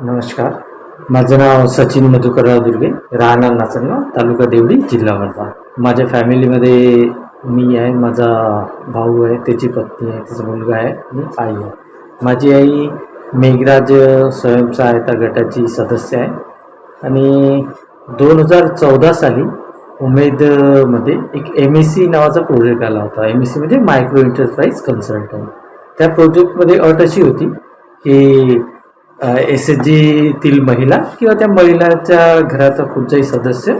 नमस्कार. माझं नाव सचिन मधुकरराव दुर्गे, राहणार नाचनगाव, तालुका देवळी, जिल्हा वर्धा. माझ्या फॅमिलीमध्ये मी आहे, माझा भाऊ आहे, त्याची पत्नी आहे, त्याचा मुलगा आहे आणि आई आहे. माझी आई मेघराज स्वयंसहायता गटाची सदस्य आहे आणि 2014 साली उमेदमध्ये एक MSc नावाचा प्रोजेक्ट आला होता. MSc म्हणजे मायक्रो एंटरप्राइज कन्सल्टंट. त्या प्रोजेक्टमध्ये अट अशी होती की SHGतील महिला किंवा त्या महिलाच्या घराचा कुठचाही सदस्य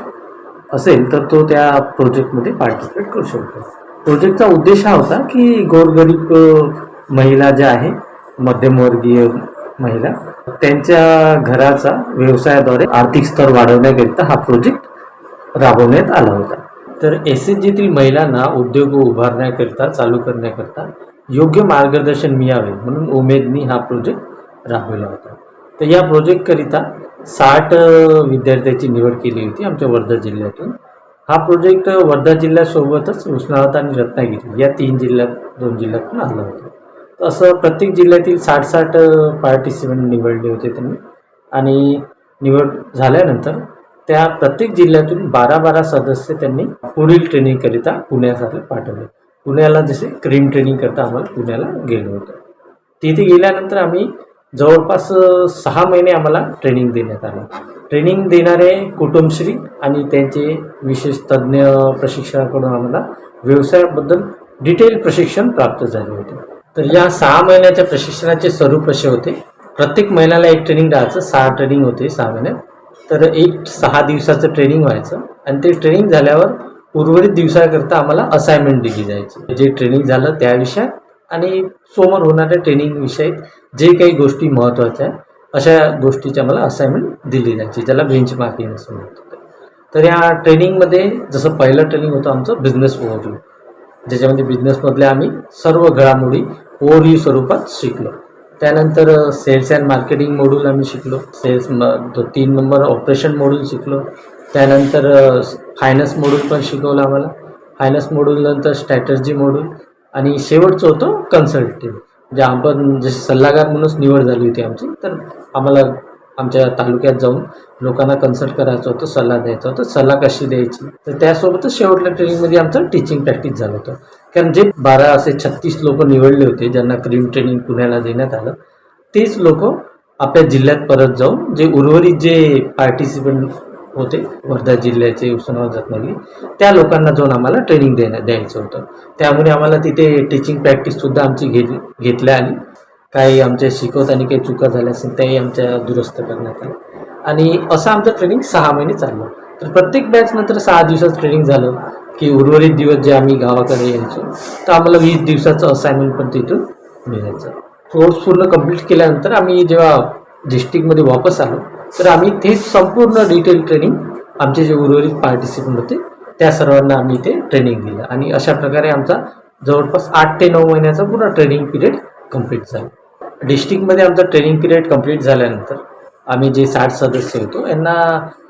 असेल तर तो त्या प्रोजेक्टमध्ये पार्टिसिपेट करू शकतो. प्रोजेक्टचा उद्देश हा होता की गोरगरीब महिला ज्या आहे, मध्यमवर्गीय महिला, त्यांच्या घराचा व्यवसायाद्वारे आर्थिक स्तर वाढवण्याकरिता हा प्रोजेक्ट राबवण्यात आला होता. तर SHGतील महिलांना उद्योग उभारण्याकरिता, चालू करण्याकरिता योग्य मार्गदर्शन मिळावे म्हणून उमेदनी हा प्रोजेक्ट राबविला होता. तर या प्रोजेक्टकरिता 60 विद्यार्थ्यांची निवड केली होती आमच्या वर्धा जिल्ह्यातून. हा प्रोजेक्ट वर्धा जिल्ह्यासोबतच उस्मानाबाद आणि रत्नागिरी या 2 जिल्ह्यातून आला होता. तर असं प्रत्येक जिल्ह्यातील 60 पार्टिसिपंट निवडले होते त्यांनी आणि निवड झाल्यानंतर त्या प्रत्येक जिल्ह्यातून 12 सदस्य त्यांनी पुढील ट्रेनिंगकरिता पुण्यासाठी पाठवले. पुण्याला जसे क्रीम ट्रेनिंग करता आम्हाला पुण्याला गेलो होतो. तिथे गेल्यानंतर आम्ही जवळपास 6 महिने आम्हाला ट्रेनिंग देण्यात आलं. ट्रेनिंग देणारे कुटुंबश्री आणि त्यांचे विशेष तज्ज्ञ प्रशिक्षकाकडून आम्हाला व्यवसायाबद्दल डिटेल प्रशिक्षण प्राप्त झाले होते. तर या 6 महिन्याच्या प्रशिक्षणाचे स्वरूप असे होते. प्रत्येक महिन्याला एक ट्रेनिंग राहायचं. 6 ट्रेनिंग होते 6 महिन्यात. तर एक 6 दिवसाचं ट्रेनिंग व्हायचं आणि ते ट्रेनिंग झाल्यावर उर्वरित दिवसाकरता आम्हाला असाइनमेंट दिली जायची. जे ट्रेनिंग झालं त्या विषयात आणि समोर होणाऱ्या ट्रेनिंग विषयी जे काही गोष्टी महत्त्वाच्या आहेत अशा गोष्टीची आम्हाला असाइनमेंट दिली जायची, ज्याला बेंचमार्किंग असं म्हणतात. तर या ट्रेनिंगमध्ये जसं पहिलं ट्रेनिंग होतं आमचं बिझनेस ओव्हरव्ह्यू, ज्याच्यामध्ये बिझनेसमधल्या आम्ही सर्व घडामोडी ओव्हरव्ह्यू स्वरूपात शिकलो. त्यानंतर सेल्स अँड मार्केटिंग मॉड्यूल आम्ही शिकलो. 3 नंबर ऑपरेशन मॉड्यूल शिकलो. त्यानंतर फायनान्स मॉड्यूल पण शिकवलं आम्हाला. फायनान्स मॉड्यूलनंतर स्ट्रॅटर्जी मॉड्यूल आणि शेवटचं होतं कन्सल्टिंग. जे आपण जसे सल्लागार म्हणूनच निवड झाली होती आमची. तर आम्हाला आमच्या तालुक्यात जाऊन लोकांना कन्सल्ट करायचं होतं, सल्ला द्यायचा होता. सल्ला कशी द्यायची, तर त्यासोबतच शेवटल्या ट्रेनिंगमध्ये आमचं टीचिंग प्रॅक्टिस झालं होतं. कारण जे 12 असे 36 लोक निवडले होते ज्यांना क्रीम ट्रेनिंग पुण्याला देण्यात आलं, तेच लोक आपल्या जिल्ह्यात परत जाऊन जे उर्वरित जे पार्टिसिपंट होते वर्धा जिल्ह्याचे, उस्मानाबाद, रत्नागिरी, त्या लोकांना जाऊन आम्हाला ट्रेनिंग द्यायचं होतं. त्यामुळे आम्हाला तिथे टीचिंग प्रॅक्टिससुद्धा आमची घेतल्या आली. काही आमच्या शिकवताना काही चुका झाल्या असेल त्याही आमच्या दुरुस्त करण्यात आल्या आणि असं आमचं ट्रेनिंग 6 महिने चाललं. तर प्रत्येक बॅच नंतर 6 दिवसाचं ट्रेनिंग झालं की उर्वरित दिवस जे आम्ही गावाकडे यायचो तर आम्हाला 20 दिवसाचं असाइनमेंट पण तिथून मिळायचं. कोर्स पूर्ण कंप्लीट केल्यानंतर आम्ही जेव्हा डिस्ट्रिक्टमध्ये वापस आलो तर आम्ही तेच संपूर्ण डिटेल ट्रेनिंग आमचे जे उर्वरित पार्टिसिपंट होते त्या सर्वांना आम्ही ते ट्रेनिंग दिलं आणि अशा प्रकारे आमचा जवळपास 8 ते 9 महिन्याचा पूर्ण ट्रेनिंग पिरियड कंप्लीट झाला. डिस्ट्रिक्टमध्ये आमचा ट्रेनिंग पिरियड कंप्लीट झाल्यानंतर आम्ही जे 60 सदस्य होतो यांना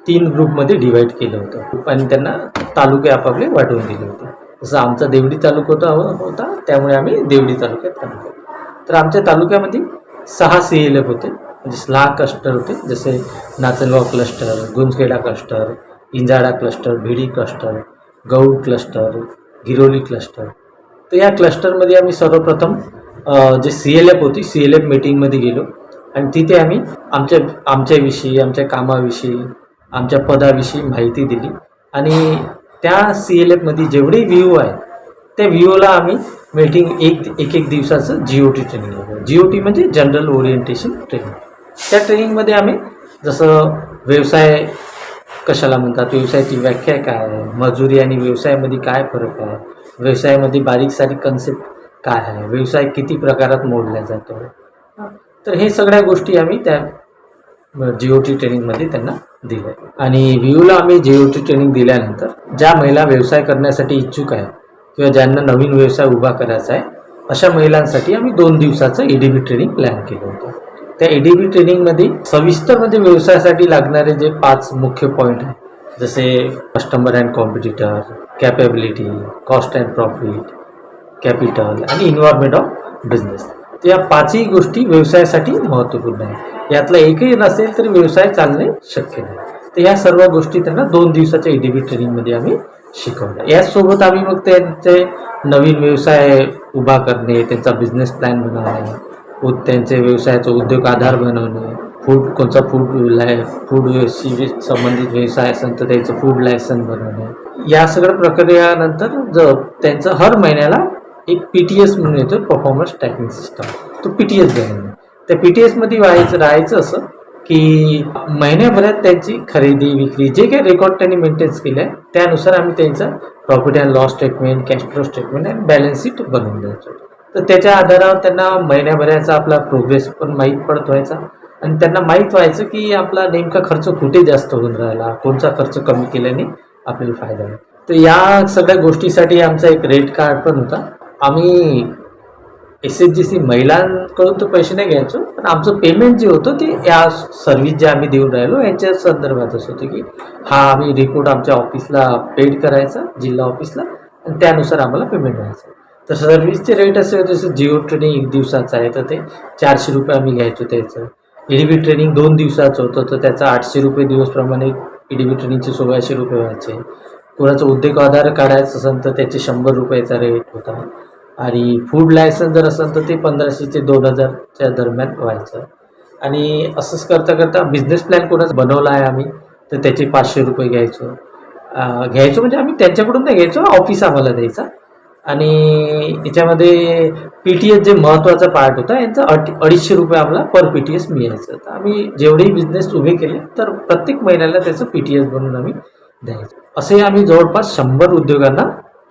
3 ग्रुपमध्ये डिवाईड केलं होतं आणि त्यांना तालुके आपापले वाटून दिले होते. जसं आमचा देवडी तालुका होता त्यामुळे आम्ही देवडी तालुक्यात काम केलं. तर आमच्या तालुक्यामध्ये 6 CLF होते, म्हणजे 6 क्लस्टर होते. जसे Nachangaon cluster, Gunjkheda cluster, Injala cluster, Bhidi cluster, Gaud cluster, Giroli cluster. तर या क्लस्टरमध्ये आम्ही सर्वप्रथम जे CLF होती CLF मीटिंगमध्ये गेलो आणि तिथे आम्ही आमच्याविषयी, आमच्या कामाविषयी, आमच्या पदाविषयी माहिती दिली आणि त्या CLFमध्ये जेवढे VO आहे त्या VOला आम्ही मीटिंग एक दिवसाचं GOT ट्रेनिंग घेतो. GOT म्हणजे जनरल ओरिएंटेशन ट्रेनिंग. त्या ट्रेनिंगमध्ये आम्ही जसं व्यवसाय कशाला म्हणतात, व्यवसायाची व्याख्या काय आहे, मजुरी आणि व्यवसायामध्ये काय फरक आहे, व्यवसायामध्ये बारीक सारीक कन्सेप्ट काय आहे, व्यवसाय किती प्रकारात मोडला जातो. तर हे सगळ्या गोष्टी आम्ही त्या GOT ट्रेनिंगमध्ये त्यांना दिल्या आणि VOला आम्ही GOT ट्रेनिंग दिल्यानंतर ज्या महिला व्यवसाय करण्यासाठी इच्छुक आहे किंवा ज्यांना नवीन व्यवसाय उभा करायचा आहे अशा महिलांसाठी आम्ही 2 दिवसाचं EDB ट्रेनिंग प्लॅन केलं होतं. त्या EDB ट्रेनिंगमध्ये सविस्तर म्हणजे व्यवसायासाठी लागणारे जे 5 मुख्य पॉईंट आहे, जसे customer and competitor, capability, cost and profit, capital आणि इन्व्हायरमेंट ऑफ बिझनेस, तर या पाचही गोष्टी व्यवसायासाठी महत्त्वपूर्ण आहे. यातला एकही नसेल तरी व्यवसाय चालणे शक्य नाही. तर ह्या सर्व गोष्टी त्यांना 2 दिवसाच्या EDB ट्रेनिंगमध्ये आम्ही शिकवल्या. याचसोबत आम्ही मग त्यांचे नवीन व्यवसाय उभा करणे, त्यांचा बिझनेस प्लॅन बनवणे, त्यांचे व्यवसायाचा उद्योग आधार बनवणे, कोणचा फूडशी संबंधित व्यवसाय असेल तर त्याचं फूड लायसन बनवणे, या सगळ्या प्रक्रियानंतर त्यांचं हर महिन्याला एक PTS म्हणून येतो, परफॉर्मन्स ट्रॅकिंग सिस्टम. तो PTS बनवणे. त्या PTSमध्ये राहायचं असं की महिन्याभरात त्यांची खरेदी विक्री जे काही रेकॉर्ड त्यांनी मेंटेन्स केलं आहे त्यानुसार आम्ही त्यांचं profit and loss statement, cash flow statement आणि बॅलन्स शीट बनवून द्यायचो. तर त्याच्या आधारावर त्यांना महिन्याभराचा आपला प्रोग्रेस पण माहीत पडत व्हायचा आणि त्यांना माहीत व्हायचं की आपला नेमका खर्च कुठे जास्त होऊन राहिला, कोणचा खर्च कमी केल्याने आपल्याला फायदा आहे. तर या सगळ्या गोष्टीसाठी आमचा एक रेट कार्ड पण होता. आम्ही SHGC महिलांकडून तर पैसे नाही घ्यायचो, पण आमचं पेमेंट जे होतं ते या सर्व्हिस जे आम्ही देऊन राहिलो यांच्या संदर्भातच होतं की हा आम्ही रिपोर्ट आमच्या ऑफिसला पेड करायचा, जिल्हा ऑफिसला, आणि त्यानुसार आम्हाला पेमेंट व्हायचं. तर सर्व्हिसचे रेट असे होते, जसं जिओ ट्रेनिंग 1 दिवसाचं आहे तर ते 400 रुपये आम्ही घ्यायचो त्याचं. EDB ट्रेनिंग 2 दिवसाचं होतं तर त्याचं 800 रुपये दिवसप्रमाणे EDB ट्रेनिंगचे 1600 रुपये व्हायचे. कोणाचं उद्योग आधार काढायचं असेल तर त्याचे 100 रुपयाचा रेट होता आणि फूड लायसन जर असेल तर ते 1500 ते 2000च्या दरम्यान व्हायचं. आणि असंच करता करता बिझनेस प्लॅन कोणाचा बनवला आहे आम्ही तर त्याचे 500 रुपये घ्यायचो. म्हणजे आम्ही त्यांच्याकडून नाही घ्यायचो, ऑफिस आम्हाला द्यायचा. आणि याच्यामध्ये PTS जे महत्त्वाचा पार्ट होता यांचा 250 रुपये आम्हाला पर PTS मिळायचं. तर आम्ही जेवढेही बिझनेस उभे केले तर प्रत्येक महिन्याला त्याचं PTS बनवून आम्ही द्यायचो. असे आम्ही जवळपास 100 उद्योगांना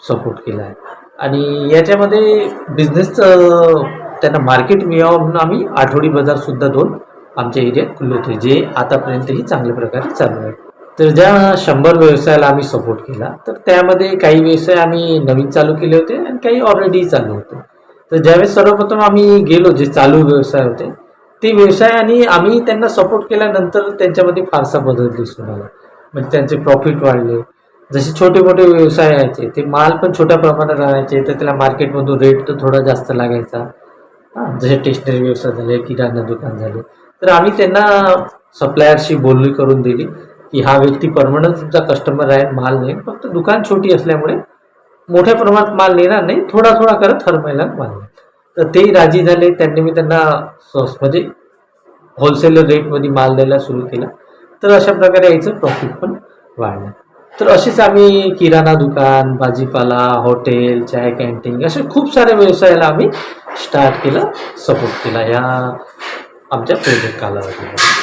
सपोर्ट केला आहे. आणि याच्यामध्ये बिझनेसचं त्यांना मार्केट मिळावं म्हणून आम्ही आठवडी बाजारसुद्धा 2 आमच्या एरियात खुलले होते, जे आतापर्यंतही चांगल्या प्रकारे चालू आहे. तर ज्या 100 व्यवसायाला आम्ही सपोर्ट केला तर त्यामध्ये काही व्यवसाय आम्ही नवीन चालू केले होते आणि काही ऑलरेडी चालू होते. तर ज्यावेळेस सर्वप्रथम आम्ही गेलो, जे चालू व्यवसाय होते ते व्यवसाय आणि आम्ही त्यांना सपोर्ट केल्यानंतर त्यांच्यामध्ये फारसा बदल दिसून आला. म्हणजे त्यांचे प्रॉफिट वाढले. जसे छोटे मोठे व्यवसाय यायचे ते माल पण छोट्या प्रमाणात राहायचे तर त्याला मार्केटमधून रेट तर थोडा जास्त लागायचा. जसे स्टेशनरी व्यवसाय झाले, किराणा दुकान झाले, तर आम्ही त्यांना सप्लायरशी बोलणी करून दिली की हा व्यक्ती परमनंट तुमचा कस्टमर आहे, माल नाही, फक्त दुकान छोटी असल्यामुळे मोठ्या प्रमाणात माल नेणार नाही, थोडा थोडा करत हर महिन्यात माल नेईल. तर तेही राजी झाले. त्यांनी मी त्यांना म्हणजे होलसेलर रेटमध्ये माल द्यायला सुरू केला. तर अशा प्रकारे याचं प्रॉफिट पण वाढलं. तर अशीच आम्ही किराणा दुकान, भाजीपाला, हॉटेल, चाय कॅन्टीन असे खूप साऱ्या व्यवसायाला आम्ही स्टार्ट केलं, सपोर्ट केला या आमच्या प्रोजेक्ट कालावधीमध्ये.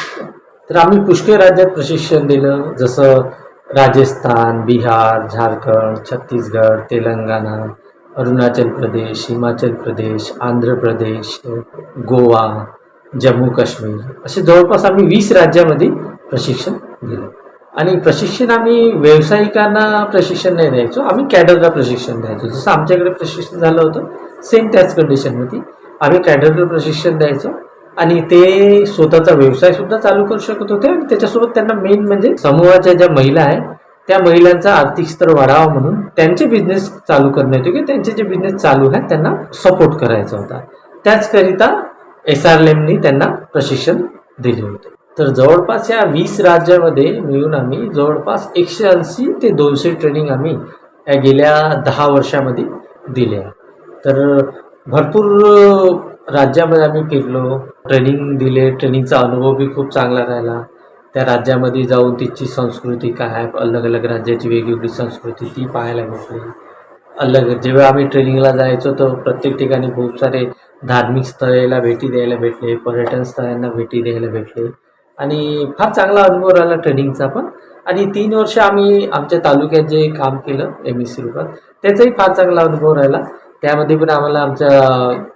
तर आम्ही पुष्कळ राज्यात प्रशिक्षण दिलं, जसं राजस्थान, बिहार, झारखंड, छत्तीसगड, तेलंगणा, अरुणाचल प्रदेश, हिमाचल प्रदेश, आंध्र प्रदेश, गोवा, जम्मू काश्मीर असे जवळपास आम्ही 20 राज्यामध्ये प्रशिक्षण दिलं. आणि प्रशिक्षण आम्ही व्यावसायिकांना प्रशिक्षण नाही द्यायचो, आम्ही कॅडरला प्रशिक्षण द्यायचो. जसं आमच्याकडे प्रशिक्षण झालं होतं सेम त्याच कंडिशनमध्ये आम्ही कॅडरला प्रशिक्षण द्यायचो आणि ते स्वतःचा व्यवसायसुद्धा चालू करू शकत होते. आणि त्याच्यासोबत त्यांना मेन म्हणजे समूहाच्या ज्या महिला आहेत त्या महिलांचा आर्थिक स्तर वाढावा म्हणून त्यांचे बिझनेस चालू करण्यात होते की त्यांचे जे बिझनेस चालू आहेत त्यांना सपोर्ट करायचा होता. त्याचकरिता SRLMनी त्यांना प्रशिक्षण दिले होते. तर जवळपास या 20 राज्यामध्ये मिळून आम्ही जवळपास 180 ते 200 ट्रेनिंग आम्ही या गेल्या 10 वर्षामध्ये दिले आहे. तर भरपूर राज्यामध्ये आम्ही फिरलो, ट्रेनिंग दिले. ट्रेनिंगचा अनुभव बी खूप चांगला राहिला. त्या राज्यामध्ये जाऊन तिची संस्कृती काय आहे, अलग अलग राज्याची वेगवेगळी संस्कृती ती पाहायला भेटली. जेव्हा आम्ही ट्रेनिंगला जायचो तर प्रत्येक ठिकाणी खूप सारे धार्मिक स्थळाला भेटी द्यायला भेटले, पर्यटन स्थळांना भेटी द्यायला भेटले आणि फार चांगला अनुभव राहिला ट्रेनिंगचा पण. आणि 3 वर्ष आम्ही आमच्या तालुक्यात जे काम केलं MSC रूपात त्याचाही फार चांगला अनुभव राहिला. त्यामध्ये पण आम्हाला आमच्या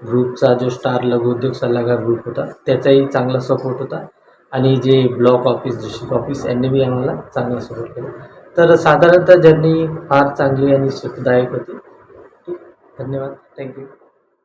ग्रुपचा जो स्टार लघु उद्योग सल्लागार ग्रुप होता त्याचाही चांगला सपोर्ट होता आणि जे ब्लॉक ऑफिस, डिस्ट्रिक्ट ऑफिस यांनी बी आम्हाला चांगला सपोर्ट केला. तर साधारणतः जर्नी फार चांगली आणि सुखदायक होती. धन्यवाद. थँक्यू.